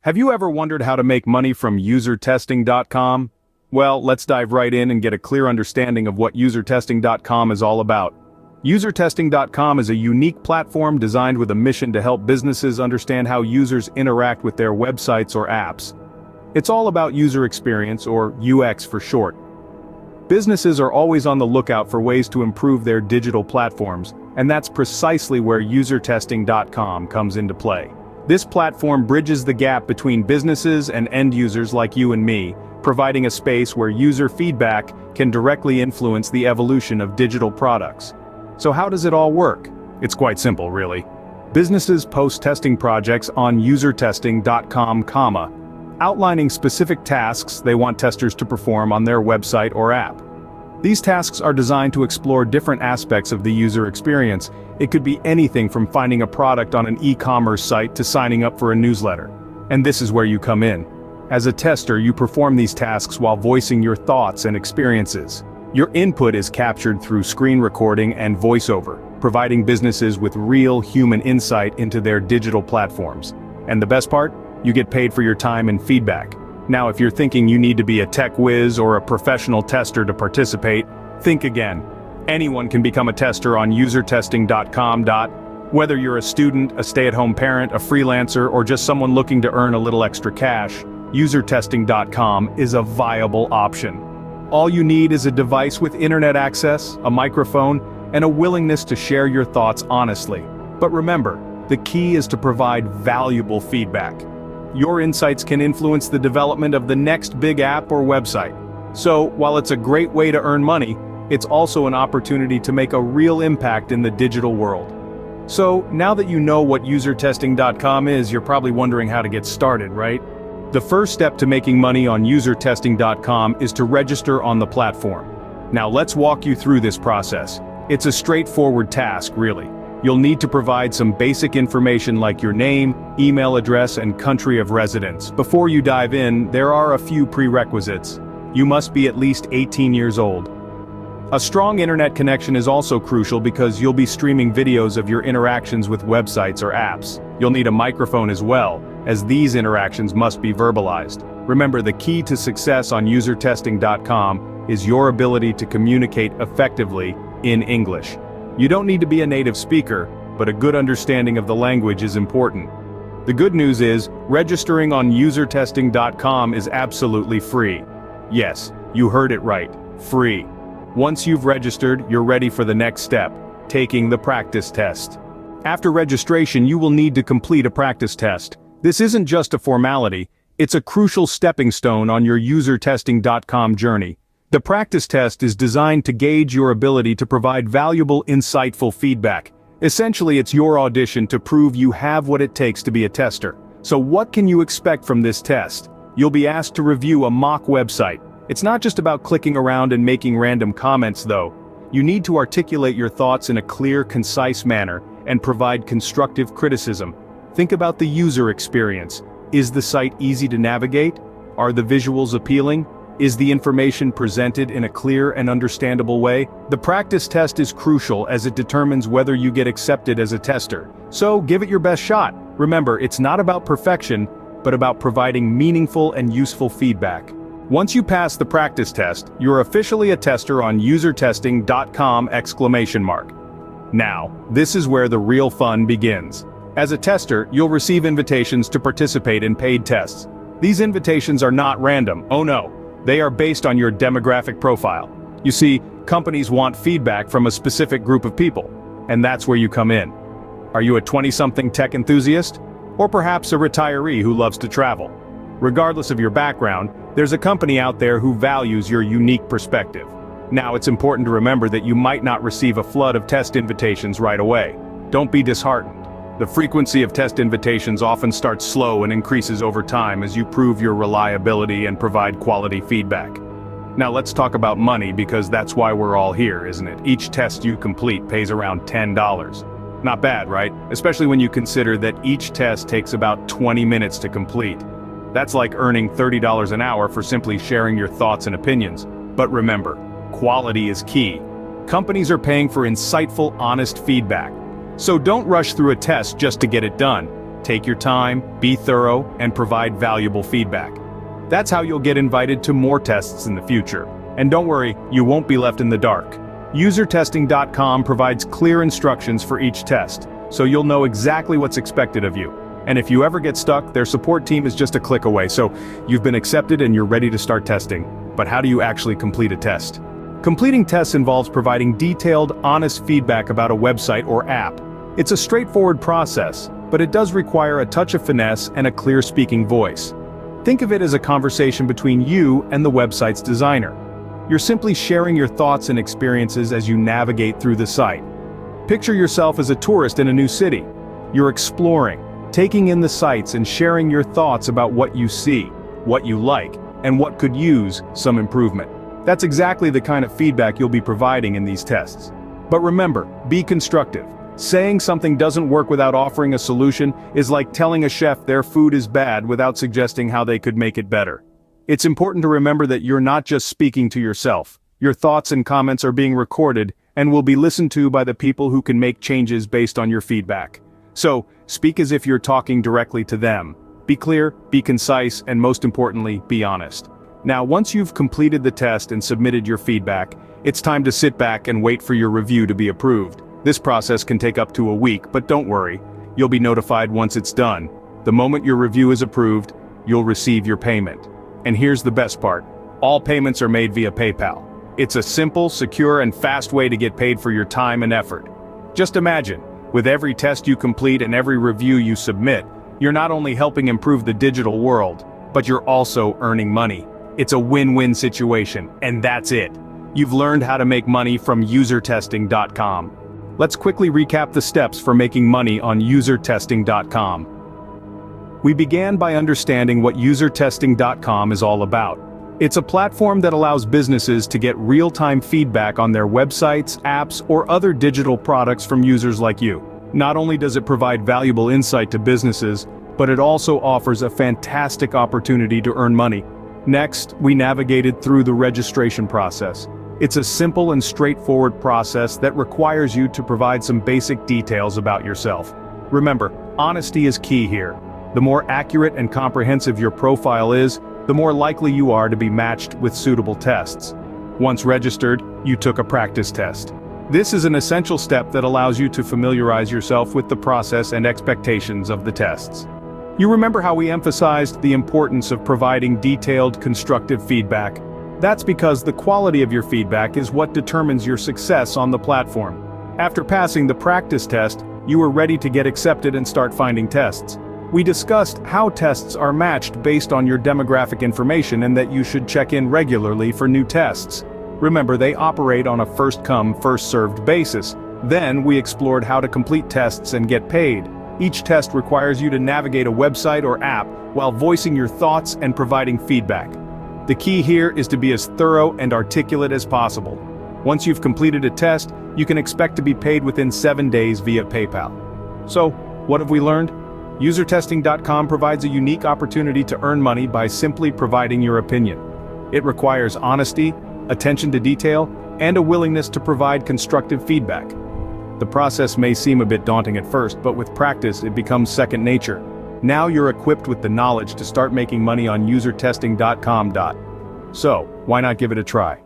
Have you ever wondered how to make money from UserTesting.com? Well, let's dive right in and get a clear understanding of what UserTesting.com is all about. UserTesting.com is a unique platform designed with a mission to help businesses understand how users interact with their websites or apps. It's all about user experience, or UX for short. Businesses are always on the lookout for ways to improve their digital platforms, and that's precisely where UserTesting.com comes into play. This platform bridges the gap between businesses and end users like you and me, providing a space where user feedback can directly influence the evolution of digital products. So how does it all work? It's quite simple, really. Businesses post testing projects on usertesting.com, outlining specific tasks they want testers to perform on their website or app. These tasks are designed to explore different aspects of the user experience. It could be anything from finding a product on an e-commerce site to signing up for a newsletter. And this is where you come in. As a tester, you perform these tasks while voicing your thoughts and experiences. Your input is captured through screen recording and voiceover, providing businesses with real human insight into their digital platforms. And the best part? You get paid for your time and feedback. Now, if you're thinking you need to be a tech whiz or a professional tester to participate, think again. Anyone can become a tester on usertesting.com. Whether you're a student, a stay-at-home parent, a freelancer, or just someone looking to earn a little extra cash, usertesting.com is a viable option. All you need is a device with internet access, a microphone, and a willingness to share your thoughts honestly. But remember, the key is to provide valuable feedback. Your insights can influence the development of the next big app or website. So, while it's a great way to earn money, it's also an opportunity to make a real impact in the digital world. So, now that you know what usertesting.com is, you're probably wondering how to get started, right? The first step to making money on usertesting.com is to register on the platform. Now let's walk you through this process. It's a straightforward task, really. You'll need to provide some basic information like your name, email address, and country of residence. Before you dive in, there are a few prerequisites. You must be at least 18 years old. A strong internet connection is also crucial because you'll be streaming videos of your interactions with websites or apps. You'll need a microphone as well, as these interactions must be verbalized. Remember, the key to success on usertesting.com is your ability to communicate effectively in English. You don't need to be a native speaker, but a good understanding of the language is important. The good news is, registering on usertesting.com is absolutely free. Yes, you heard it right, free. Once you've registered, you're ready for the next step, taking the practice test. After registration, you will need to complete a practice test. This isn't just a formality, it's a crucial stepping stone on your usertesting.com journey. The practice test is designed to gauge your ability to provide valuable, insightful feedback. Essentially, it's your audition to prove you have what it takes to be a tester. So what can you expect from this test? You'll be asked to review a mock website. It's not just about clicking around and making random comments, though. You need to articulate your thoughts in a clear, concise manner and provide constructive criticism. Think about the user experience. Is the site easy to navigate? Are the visuals appealing? Is the information presented in a clear and understandable way? The practice test is crucial as it determines whether you get accepted as a tester. So give it your best shot. Remember, it's not about perfection, but about providing meaningful and useful feedback. Once you pass the practice test, you're officially a tester on usertesting.com! Now, this is where the real fun begins. As a tester, you'll receive invitations to participate in paid tests. These invitations are not random, oh no. They are based on your demographic profile. You see, companies want feedback from a specific group of people, and that's where you come in. Are you a 20-something tech enthusiast? Or perhaps a retiree who loves to travel? Regardless of your background, there's a company out there who values your unique perspective. Now, it's important to remember that you might not receive a flood of test invitations right away. Don't be disheartened. The frequency of test invitations often starts slow and increases over time as you prove your reliability and provide quality feedback. Now let's talk about money, because that's why we're all here, isn't it? Each test you complete pays around $10. Not bad, right? Especially when you consider that each test takes about 20 minutes to complete. That's like earning $30 an hour for simply sharing your thoughts and opinions. But remember, quality is key. Companies are paying for insightful, honest feedback. So don't rush through a test just to get it done. take your time, be thorough, and provide valuable feedback. That's how you'll get invited to more tests in the future. And don't worry, you won't be left in the dark. UserTesting.com provides clear instructions for each test, so you'll know exactly what's expected of you. And if you ever get stuck, their support team is just a click away, so you've been accepted and you're ready to start testing. But how do you actually complete a test? Completing tests involves providing detailed, honest feedback about a website or app. It's a straightforward process, but it does require a touch of finesse and a clear speaking voice. Think of it as a conversation between you and the website's designer. You're simply sharing your thoughts and experiences as you navigate through the site. Picture yourself as a tourist in a new city. You're exploring, taking in the sights and sharing your thoughts about what you see, what you like, and what could use some improvement. That's exactly the kind of feedback you'll be providing in these tests. But remember, be constructive. Saying something doesn't work without offering a solution is like telling a chef their food is bad without suggesting how they could make it better. It's important to remember that you're not just speaking to yourself. Your thoughts and comments are being recorded and will be listened to by the people who can make changes based on your feedback. So, speak as if you're talking directly to them. Be clear, be concise, and most importantly, be honest. Now, once you've completed the test and submitted your feedback, it's time to sit back and wait for your review to be approved. This process can take up to a week, but don't worry, you'll be notified once it's done. The moment your review is approved, you'll receive your payment. And here's the best part, all payments are made via PayPal. It's a simple, secure, and fast way to get paid for your time and effort. Just imagine, with every test you complete and every review you submit, you're not only helping improve the digital world, but you're also earning money. It's a win-win situation, and that's it. You've learned how to make money from UserTesting.com. Let's quickly recap the steps for making money on UserTesting.com. We began by understanding what UserTesting.com is all about. It's a platform that allows businesses to get real-time feedback on their websites, apps, or other digital products from users like you. Not only does it provide valuable insight to businesses, but it also offers a fantastic opportunity to earn money. Next, we navigated through the registration process. It's a simple and straightforward process that requires you to provide some basic details about yourself. Remember, honesty is key here. The more accurate and comprehensive your profile is, the more likely you are to be matched with suitable tests. Once registered, you took a practice test. This is an essential step that allows you to familiarize yourself with the process and expectations of the tests. You remember how we emphasized the importance of providing detailed, constructive feedback? That's because the quality of your feedback is what determines your success on the platform. After passing the practice test, you were ready to get accepted and start finding tests. We discussed how tests are matched based on your demographic information and that you should check in regularly for new tests. Remember, they operate on a first-come, first-served basis. Then we explored how to complete tests and get paid. Each test requires you to navigate a website or app while voicing your thoughts and providing feedback. The key here is to be as thorough and articulate as possible. Once you've completed a test, you can expect to be paid within 7 days via PayPal. So, what have we learned? UserTesting.com provides a unique opportunity to earn money by simply providing your opinion. It requires honesty, attention to detail, and a willingness to provide constructive feedback. The process may seem a bit daunting at first, but with practice it becomes second nature. Now you're equipped with the knowledge to start making money on UserTesting.com. So, why not give it a try?